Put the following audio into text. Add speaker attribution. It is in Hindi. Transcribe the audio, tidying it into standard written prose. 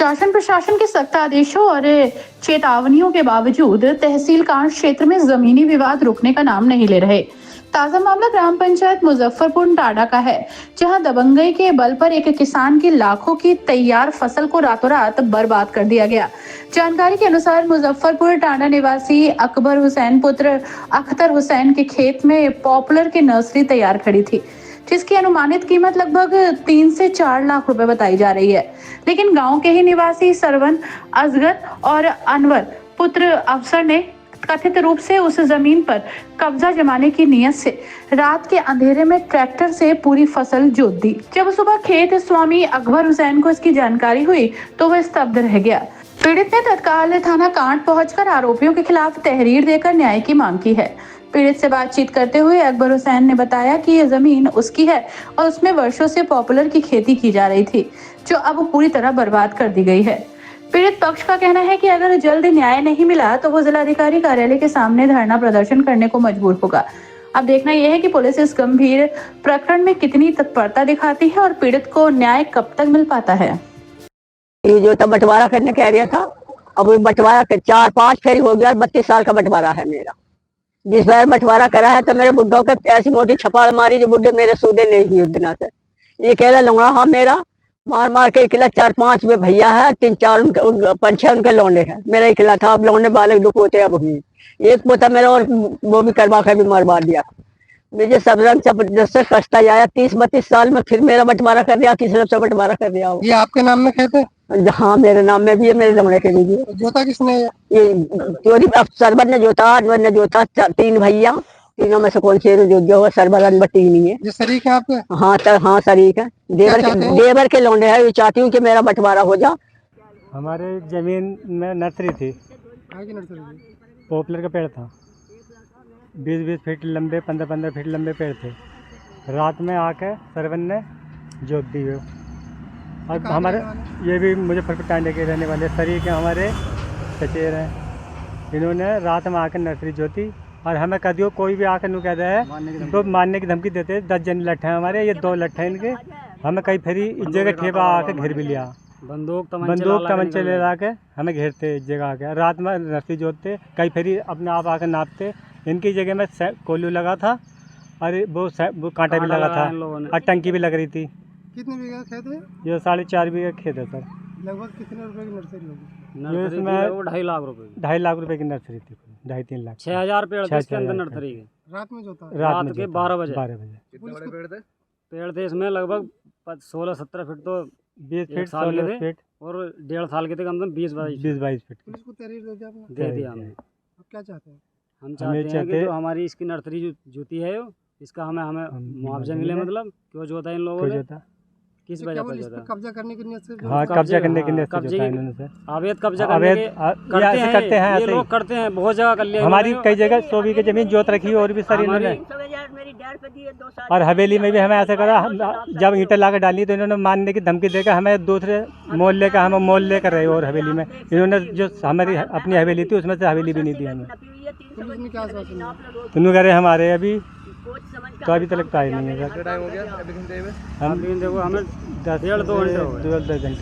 Speaker 1: शासन प्रशासन के सख्त आदेशों और चेतावनियों के बावजूद तहसील कांड क्षेत्र में जमीनी विवाद रुकने का नाम नहीं ले रहे। ताजा मामला ग्राम पंचायत मुजफ्फरपुर टांडा का है, जहां दबंगई के बल पर एक किसान की लाखों की तैयार फसल को रातों रात बर्बाद कर दिया गया। जानकारी के अनुसार मुजफ्फरपुर टांडा निवासी अकबर हुसैन पुत्र अख्तर हुसैन के खेत में पॉपुलर की नर्सरी तैयार खड़ी थी, जिसकी अनुमानित कीमत लगभग 3 से 4 लाख रुपए बताई जा रही है। लेकिन गांव के ही निवासी सरवन, असगर और अनवर पुत्र अफसर ने कथित रूप से उस जमीन पर कब्जा जमाने की नीयत से रात के अंधेरे में ट्रैक्टर से पूरी फसल जोत दी। जब सुबह खेत स्वामी अकबर हुसैन को इसकी जानकारी हुई तो वह स्तब्ध रह गया। पीड़ित ने तत्काल थाना कांड पहुंचकर आरोपियों के खिलाफ तहरीर देकर न्याय की मांग की है। पीड़ित से बातचीत करते हुए अकबर हुसैन ने बताया कि यह जमीन उसकी है और उसमें वर्षों से पॉपुलर की खेती की जा रही थी, जो अब पूरी तरह बर्बाद कर दी गई है। पीड़ित पक्ष का कहना है कि अगर जल्द न्याय नहीं मिला तो वो जिलाधिकारी कार्यालय के सामने धरना प्रदर्शन करने को मजबूर होगा। अब देखना यह है कि पुलिस इस गंभीर प्रकरण में कितनी तत्परता दिखाती है और पीड़ित को न्याय कब तक मिल पाता है।
Speaker 2: ये जो तब बंटवारा करने कह रहा था, अब वो बंटवारा 4-5 फेरी हो गया, 32 साल का बंटवारा है मेरा। जिस बार बंटवारा करा है तो मेरे बुड्ढों के ऐसी मोटी छपाड़ मारी जो बुड्ढे मेरे सूदे नहीं हुई उतना से। ये कह रहा लौंगा हाँ मेरा मार मार के इकला 4-5 में भैया है, 3-4 5-6 उनके लौंडे हैं। मेरा इकला था, अब लौंडे वाले 2 पोते अब हुई, एक पोता मेरा और वो भी करवा के भी मरवा दिया। मुझे सब रंग जबरदस्त कष्ट आया। 30-32 साल में फिर मेरा बंटवारा कर दिया, किसी से बंटवारा कर दिया।
Speaker 3: ये आपके नाम में खेत है?
Speaker 2: हाँ मेरे नाम में भी है, मेरे लौंडे के भी है।
Speaker 3: जोता किसने?
Speaker 2: ये चोरी सरबर ने जोता, अनवर ने जोता, 3 भैया, तीनों में से कौन से जो सरबर अनवर 3 ही है।
Speaker 3: ये शरीक है आपके?
Speaker 2: हाँ शरीक है। देवर के लौंडे है। चाहती हूँ कि मेरा बंटवारा हो जा।
Speaker 4: हमारे जमीन में नर्सरी थी,
Speaker 3: नर्सरी थी,
Speaker 4: पॉपुलर का पेड़ था। 20-20 फीट लंबे, 15-15 फीट लंबे पेड़ थे। रात में आके सरवन ने जोत दी हो। और हमारे ये भी मुजफ्फरपुर टांडे के रहने वाले शरीक हैं, हमारे चचेर हैं। इन्होंने रात में आकर नर्सरी जोती और हमें कदियो कोई भी आकर नहीं कहता है तो मारने की धमकी देते। 10 जन लट्ठे हैं हमारे, ये 2 लट्ठे इनके। हमें कई फेरी इस जगह ठेपा आके घेर भी लिया, बंदूक तमंचे ले ला के हमें घेरते इस जगह आके। रात में नर्सरी जोतते, कई फेरी अपने आप आकर नापते। इनकी जगह में कोल्लू लगा था और वो कांटा भी लगा था और टंकी भी लग रही थी।
Speaker 3: कितने बीघा खेत है?
Speaker 4: ये 4.5 बीघा खेत है सर।
Speaker 3: लगभग कितने रुपए की नर्सरी होगी?
Speaker 4: नर्सरी इसमें 2.5 लाख रुपए 2.5 लाख रुपए की नर्सरी थी, 2.5-3 लाख।
Speaker 5: 6000 पेड़ थे इसके अंदर नर्सरी के।
Speaker 3: रात में जोता?
Speaker 4: रात
Speaker 5: के 12 बजे।
Speaker 3: कितने बड़े पेड़ थे?
Speaker 5: पेड़ थे इसमें लगभग 16-17 फीट तो
Speaker 4: 20 फीट
Speaker 5: 16
Speaker 4: फीट
Speaker 5: और 1.5 साल के थे, कम से कम 20-22
Speaker 4: फीट।
Speaker 3: पुलिस को तहरीर दे दिया आपने?
Speaker 5: दे दिया हमने।
Speaker 3: अब क्या चाहते हैं?
Speaker 5: हम चाहते हैं कि जो हमारी इसकी नर्सरी जो जोती है इसका हमें मुआवजा मिले। मतलब क्यों जोता इन लोगों ने, किस वजह पर जोता?
Speaker 3: कब्जा करने की नीयत से?
Speaker 4: हाँ, कब्जा करने की नीयत से जोता है इन्होंने सर।
Speaker 5: अवैध कब्जा करते हैं ये लोग करते हैं, बहुत जगह कर लिया
Speaker 4: हमारी। कई जगह 100 बीघे जमीन जोत रखी और भी सर इन्होंने। और हवेली में भी हमें ऐसा करा, जब ईंटें ला कर डाली तो इन्होंने मारने की धमकी देकर हमें दूसरे मोहल्ले का हम मोल लेकर रहे। और हवेली में इन्होंने जो हमारी अपनी हवेली थी उसमें से हवेली भी नहीं दी हमें। तुम कह रहे हमारे अभी तो अभी तक आए नहीं है सर।
Speaker 3: टाइम हो गया?
Speaker 4: हम देखो हमें 10-2 घंटे